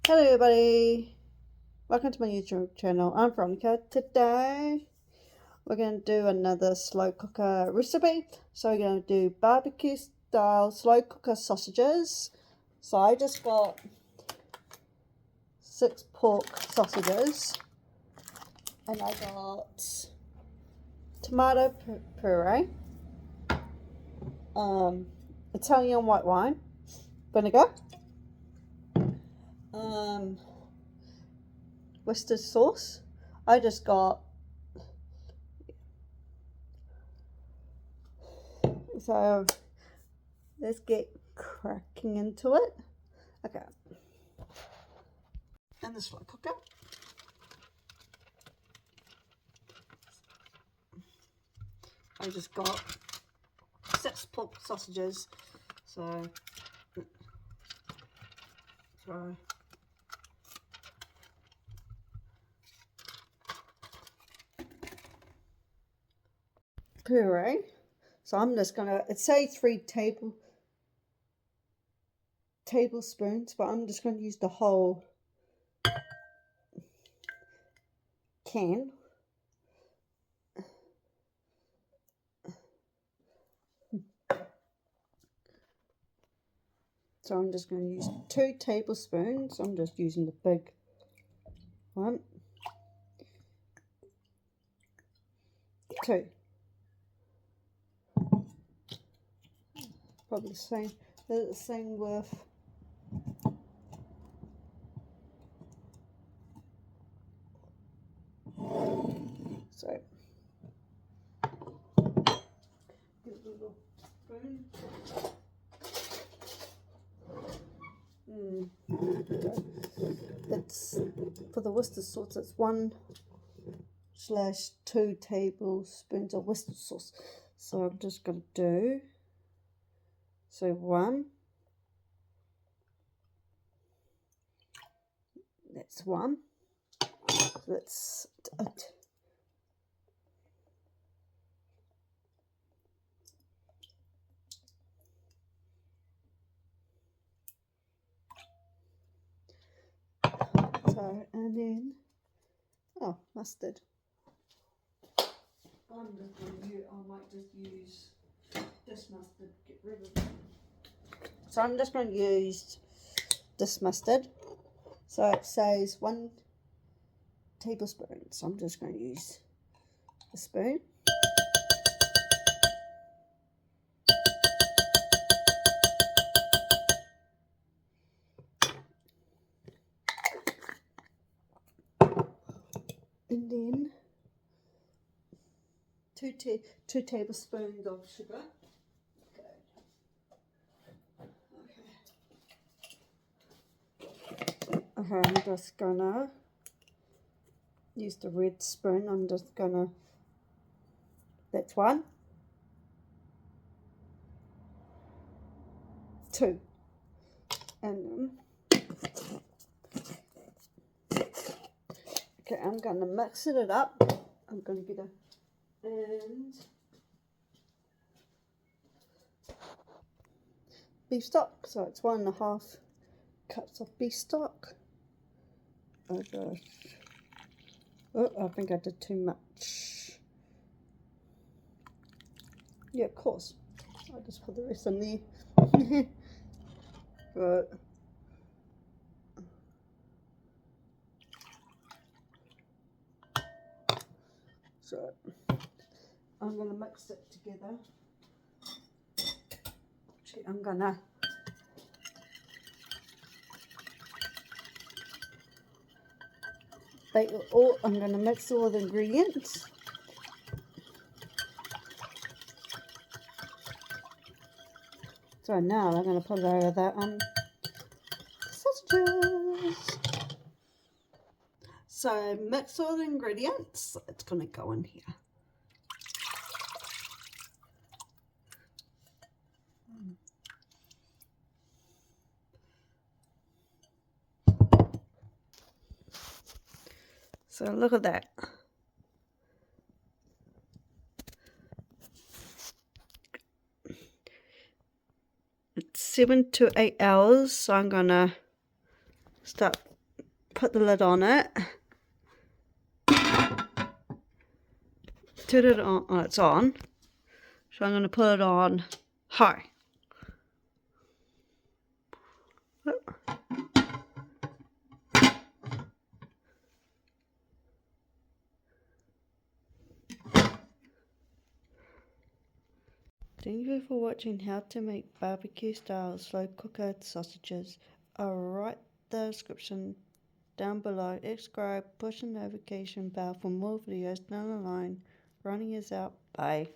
Hello everybody, welcome to my YouTube channel. I'm Veronica. Today we're going to do another slow cooker recipe. So we're going to do barbecue style slow cooker sausages. So I just got 6 pork sausages and I got tomato puree, Italian white wine, vinegar, Worcestershire sauce. I just got, so let's get cracking into it. Okay, and the slow cooker. I just got 6 pork sausages, so throw puree. So I'm just gonna, it say 3 tablespoons, but I'm just going to use the whole can. So I'm just going to use 2 tablespoons. I'm just using the big one. 2. Probably the same worth. So give it a little spoon. It's for the Worcestershire sauce. It's 1/2 tablespoons of Worcestershire sauce. So I'm just going to do 1. That's 1. So that's it. So, and then, mustard. I might just use this mustard, get rid of it. So I'm just going to use this mustard. So it says 1 tablespoon. So I'm just going to use a spoon. And then 2 tablespoons of sugar. Okay, I'm just gonna use the red spoon. I'm just gonna, that's 1, 2, and okay, I'm gonna mix it up. I'm gonna get and beef stock. So it's 1.5 cups of beef stock. Oh gosh. Oh, I think I did too much. Yeah, of course. I'll just put the rest in there. Right. So I'm going to mix it together. Actually, I'm going to I'm going to mix all the ingredients. So now I'm going to put it over the sausages. So mix all the ingredients. It's going to go in here. So look at that. It's 7 to 8 hours, so I'm gonna start put the lid on it. Turn it on. Oh, it's on. So I'm going to put it on high. Thank you for watching how to make barbecue style slow cooker sausages. I'll write the description down below. Subscribe, push the notification bell for more videos down the line. Ronnie is out. Bye.